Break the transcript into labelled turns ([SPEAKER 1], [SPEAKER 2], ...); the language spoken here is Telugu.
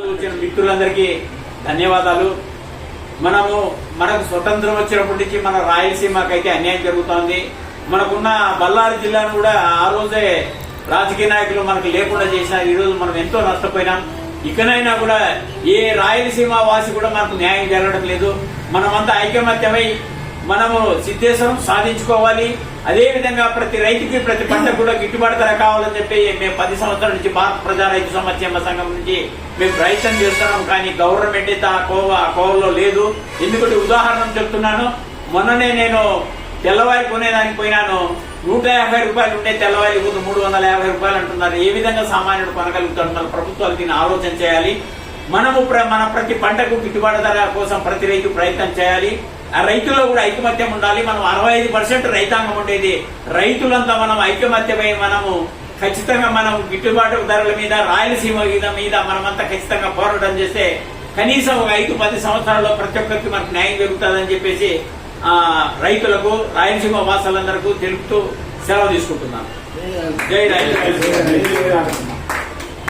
[SPEAKER 1] వచ్చిన మిత్రులందరికీ ధన్యవాదాలు. మనకు స్వతంత్రం వచ్చినప్పటి నుంచి మన రాయలసీమకైతే అన్యాయం జరుగుతోంది. మనకున్న బళ్ళారి జిల్లాను కూడా ఆ రోజే రాజకీయ నాయకులు మనకు లేకుండా చేసినారు. ఈ రోజు మనం ఎంతో నష్టపోయినాం. ఇకనైనా కూడా ఏ రాయలసీమ వాసి కూడా మనకు న్యాయం జరగడం లేదు. మనమంతా ఐకమత్యమై మనము సిద్ధేశ్వరం సాధించుకోవాలి. అదేవిధంగా ప్రతి రైతుకి ప్రతి పంటకు కూడా గిట్టుబాటు ధర కావాలని చెప్పి మేము 10 సంవత్సరాల నుంచి భారత ప్రజా రైతు సంక్షేమ సంఘం నుంచి మేము ప్రయత్నం చేస్తున్నాం. కానీ గవర్నమెంట్ అయితే ఆ కోవలో లేదు. ఎందుకంటే ఉదాహరణ చెప్తున్నాను. మొన్ననే నేను తెల్లవారి కొనేదానికి పోయినాను. 150 రూపాయలు ఉండే తెల్లవారి 350 రూపాయలు అంటున్నారు. ఏ విధంగా సామాన్యుడు కొనగలుగుతాడు? మన ప్రభుత్వాలు దీన్ని ఆలోచన చేయాలి. మన ప్రతి పంటకు గిట్టుబాటు ధర కోసం ప్రతి రైతు ప్రయత్నం చేయాలి. ఆ రైతుల్లో కూడా ఐకమత్యం ఉండాలి. మనం 65% రైతాంగం ఉండేది. రైతులంతా మనం ఐకమత్యమై మనము ఖచ్చితంగా మనం గిట్టుబాటు ధరల మీద రాయలసీమ మీద మనమంతా ఖచ్చితంగా పోరాటం చేస్తే కనీసం ఒక 5-10 సంవత్సరాల్లో ప్రతి ఒక్కరికి మనకు న్యాయం జరుగుతుందని చెప్పేసి రైతులకు రాయలసీమ వాసులందరికీ తెలుపుతూ సెలవు తీసుకుంటున్నాను. జై రాయలసీమ.